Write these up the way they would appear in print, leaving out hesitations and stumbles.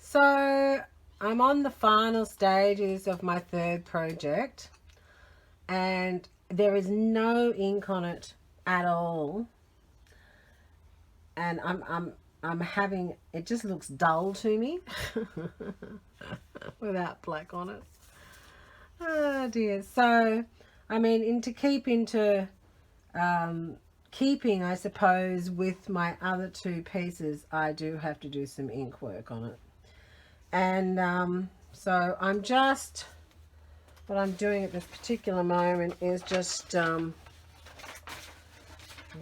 So I'm on the final stages of my third project, and there is no ink on it at all. And I'm having it just looks dull to me without black on it. Oh dear. So I mean, keeping, I suppose, with my other two pieces, I do have to do some ink work on it. And so what I'm doing at this particular moment is just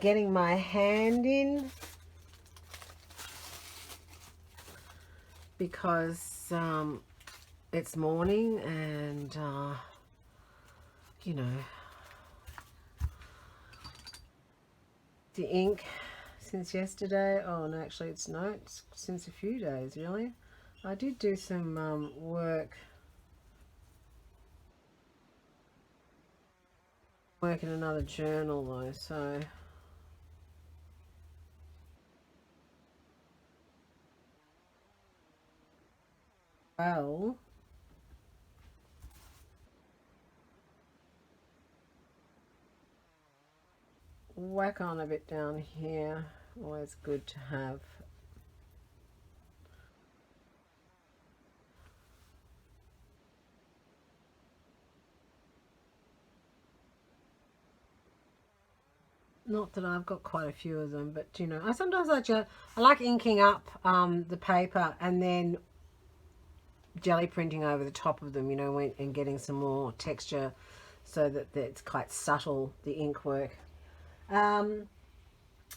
getting my hand in, because it's morning and you know, the ink since yesterday. Oh no, actually it's since a few days really. I did do some work in another journal though, so well, whack on a bit down here. Always good to have. Not that I've got quite a few of them, but you know, I like inking up the paper and then jelly printing over the top of them, you know, and getting some more texture so that it's quite subtle, the ink work. Um,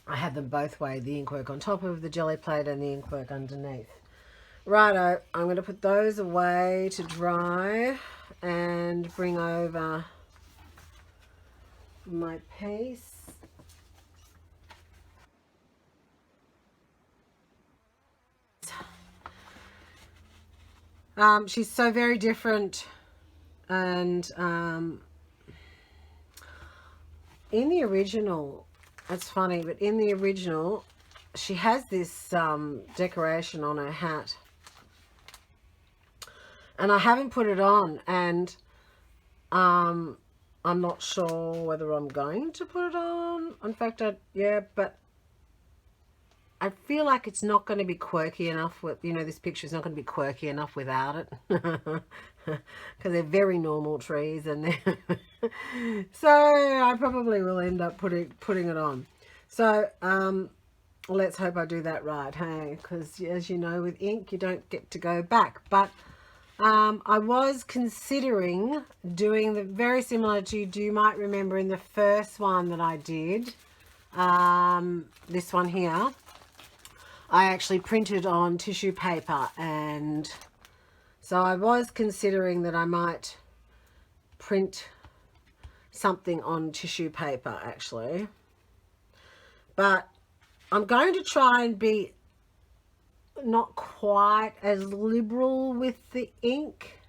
I have them both ways, the ink work on top of the jelly plate and the ink work underneath. Righto, I'm going to put those away to dry and bring over my piece. She's so very different, and in the original, it's funny, but in the original, she has this decoration on her hat, and I haven't put it on, and I'm not sure whether I'm going to put it on. In fact, but I feel like it's not going to be quirky enough with, you know, this picture is not going to be quirky enough without it. Because they're very normal trees, and so I probably will end up putting it on. So let's hope I do that right, hey? Because as you know, with ink, you don't get to go back. But I was considering doing the very similar to, you might remember in the first one that I did, this one here. I actually printed on tissue paper, and so I was considering that I might print something on tissue paper actually, but I'm going to try and be not quite as liberal with the ink,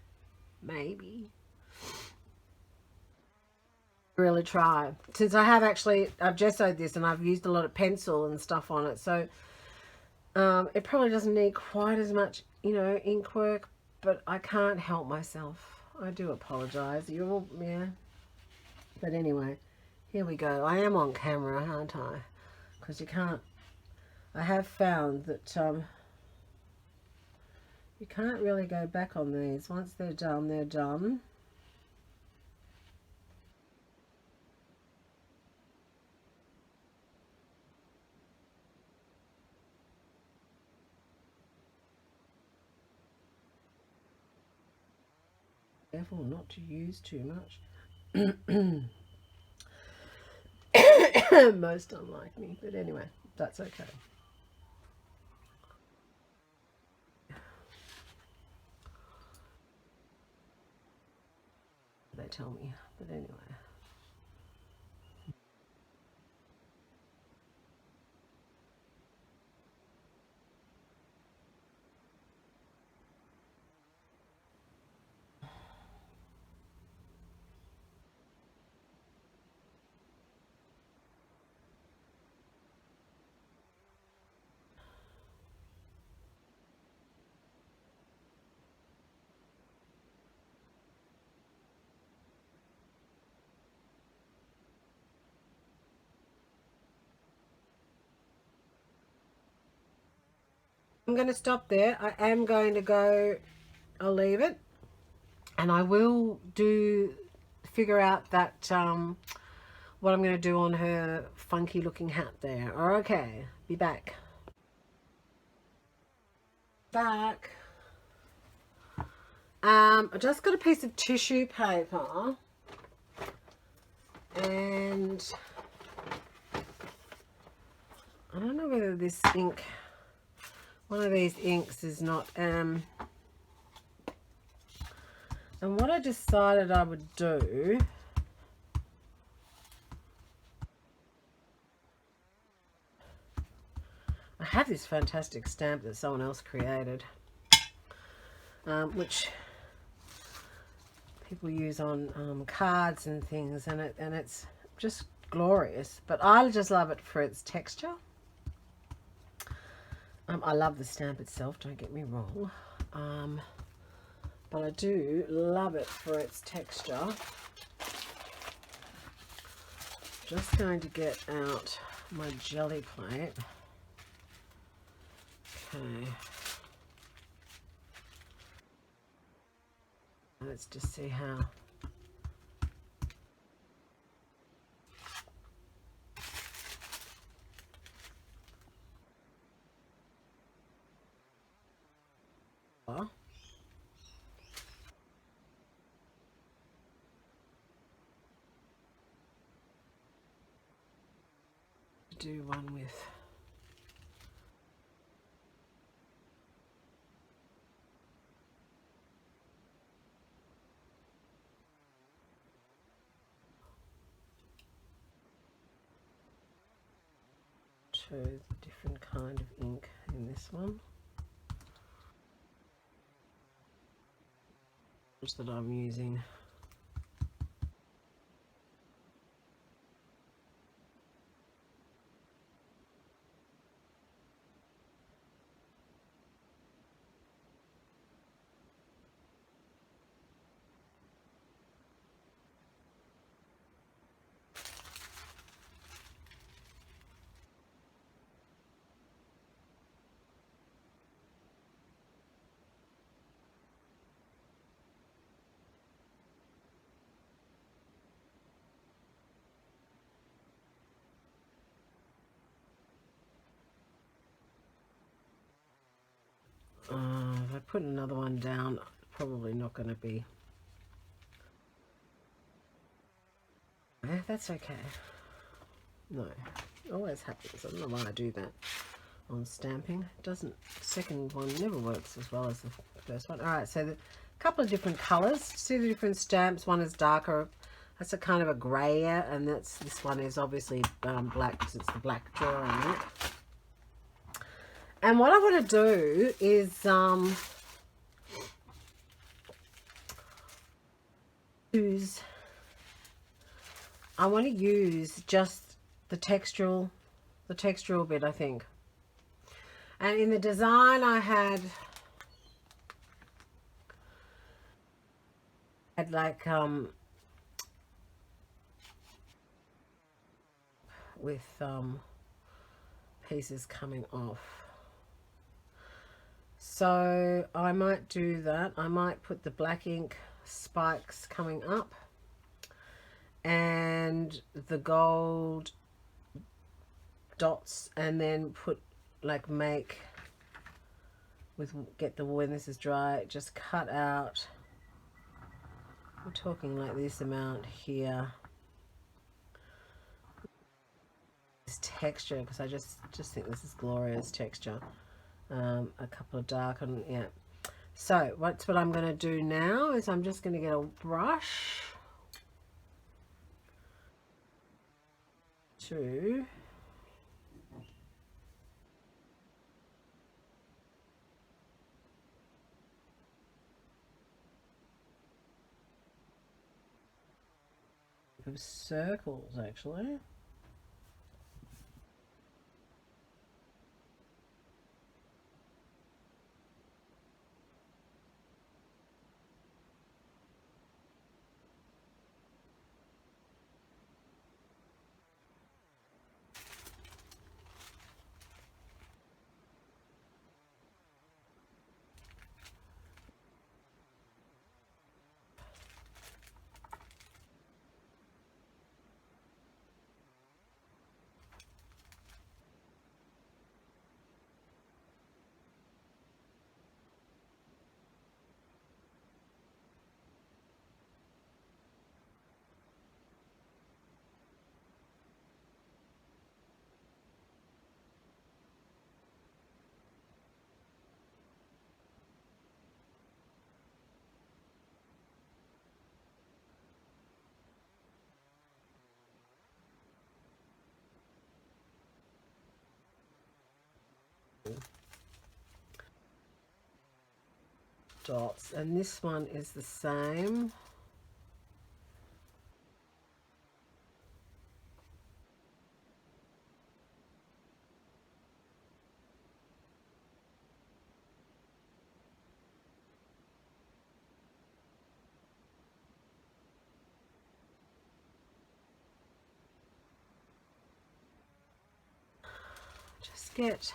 maybe. Really try, since I've gessoed this and I've used a lot of pencil and stuff on it, so it probably doesn't need quite as much, you know, ink work, but I can't help myself. I do apologize. Yeah. But anyway, here we go. I am on camera, aren't I? Because you can't, I have found that you can't really go back on these. Once they're done, they're done. Careful not to use too much. Most unlike me, but anyway, that's okay. They tell me, but anyway. I'm going to stop there. I am going to go, I'll leave it, and I will figure out that what I'm going to do on her funky looking hat there. Okay, be back. Back. I just got a piece of tissue paper, and I don't know whether this ink, one of these inks is not, and what I decided I would do, I have this fantastic stamp that someone else created, which people use on cards and things, and it's just glorious. But I just love it for its texture. I love the stamp itself, don't get me wrong, but I do love it for its texture. Just going to get out my jelly plate. Okay. Let's just see how. Do one with two different kind of ink in this one that I'm using. If I put another one down, probably not going to be. Yeah, that's okay. No, it always happens. I don't know why I do that on stamping. It doesn't. Second one never works as well as the first one. All right, so the couple of different colors. See the different stamps. One is darker. That's a kind of a grayer, and this one is obviously black because it's the black drawing ink. And what I want to do is I want to use just the textural bit, I think. And in the design I had like with pieces coming off. So I might do that. I might put the black ink spikes coming up and the gold dots, and then put like get the, when this is dry, just cut out, I'm talking like this amount here, this texture, because I just think this is glorious texture. A couple of dark, and yeah. So what I'm going to do now is I'm just going to get a brush to circles actually. dots, and this one is the same. Just get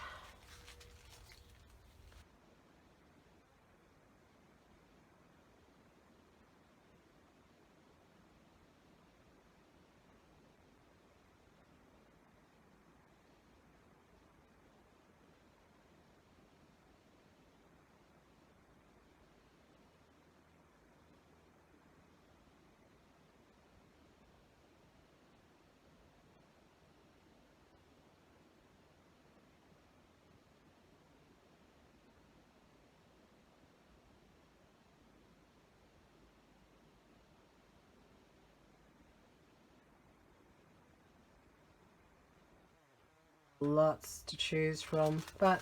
lots to choose from, but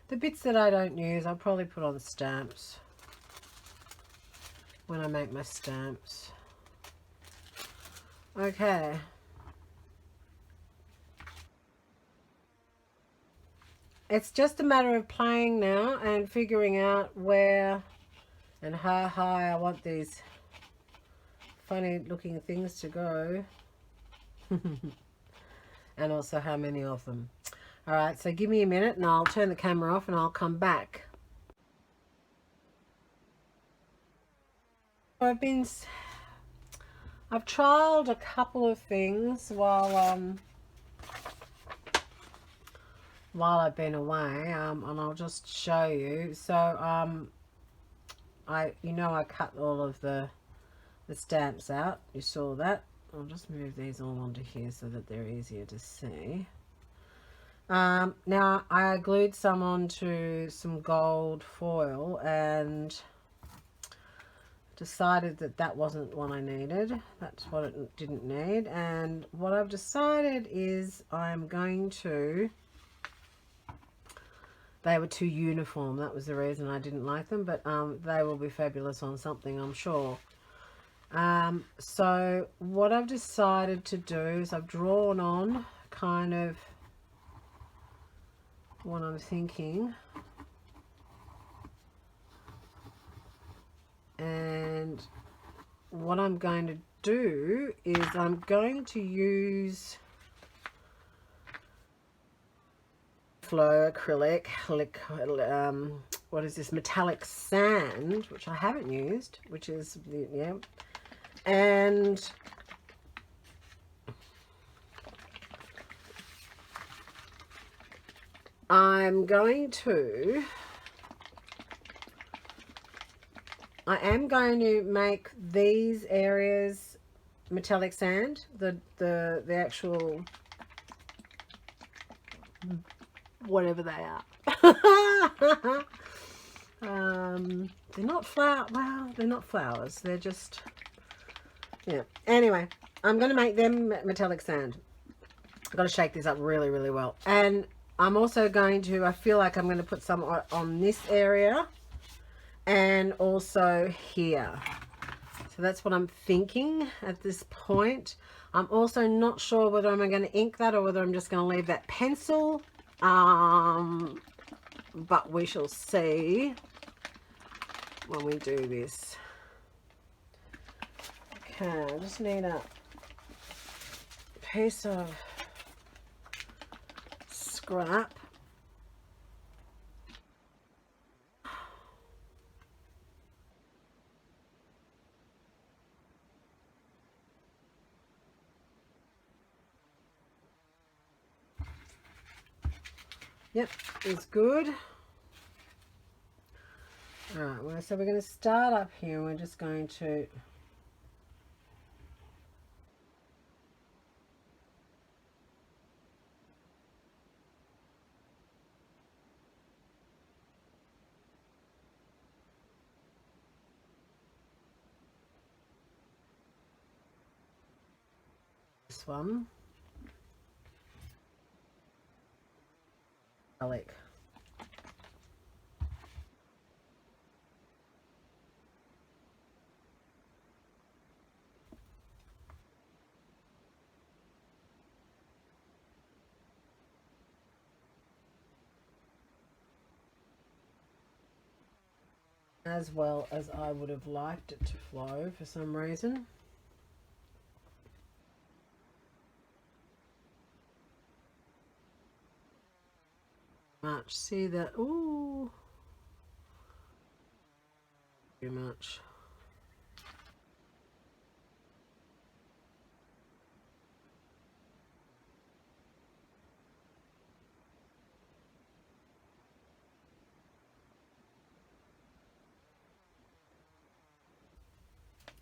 the bits that I don't use I'll probably put on stamps when I make my stamps. Okay, it's just a matter of playing now and figuring out where and how high I want these funny looking things to go. And also how many of them. Alright, so give me a minute and I'll turn the camera off and I'll come back. I've trialed a couple of things while I've been away, and I'll just show you. So I cut all of the stamps out. You saw that. I'll just move these all onto here so that they're easier to see. Now I glued some onto some gold foil and decided that that wasn't what I needed. That's what it didn't need. And what I've decided is I'm going to, they were too uniform. That was the reason I didn't like them, but they will be fabulous on something, I'm sure. So what I've decided to do is I've drawn on kind of what I'm thinking, and what I'm going to do is I'm going to use flow acrylic, what is this, metallic sand, which I haven't used, which is and I am going to make these areas metallic sand, the actual whatever they are. They're not they're not flowers, they're just, yeah. Anyway, I'm going to make them metallic sand. I've got to shake this up really, really well. And I'm also going to, I feel like I'm going to put some on this area and also here. So that's what I'm thinking at this point. I'm also not sure whether I'm going to ink that or whether I'm just going to leave that pencil. But we shall see when we do this. Okay, I just need a piece of scrap. Yep, it's good. Alright, well, so we're going to start up here. We're just going to this one. Garlic. as well as I would have liked it to flow for some reason. Much. See that? Ooh. Too much.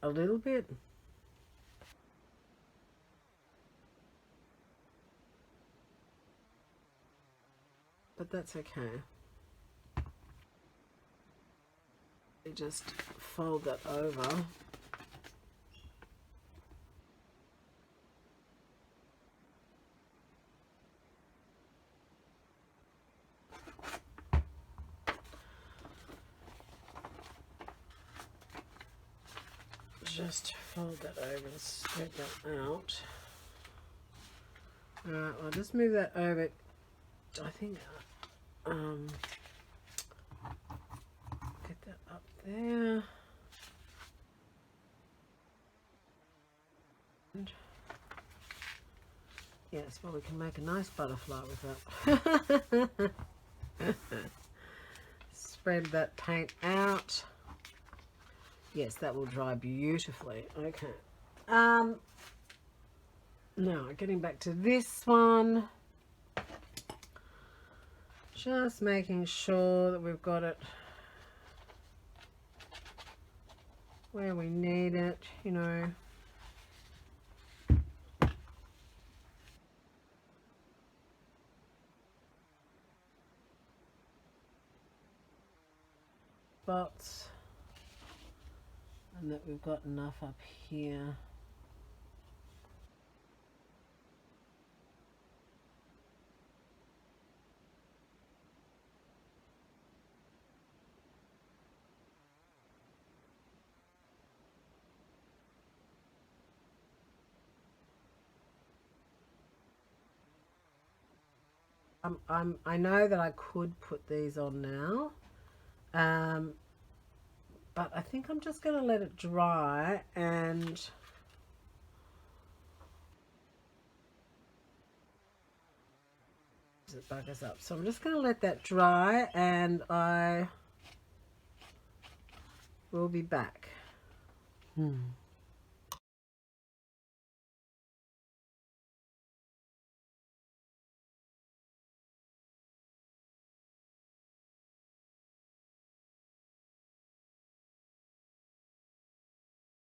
A little bit. But that's okay. You just fold that over. Just fold that over and spread that out. Alright, I'll just move that over. I think get that up there. And yes, well, we can make a nice butterfly with that. Spread that paint out. Yes, that will dry beautifully. Okay. Now, getting back to this one. Just making sure that we've got it where we need it, you know. Spots. And that we've got enough up here. I know that I could put these on now, but I think I'm just going to let it dry and it buggers up. So I'm just going to let that dry and I will be back.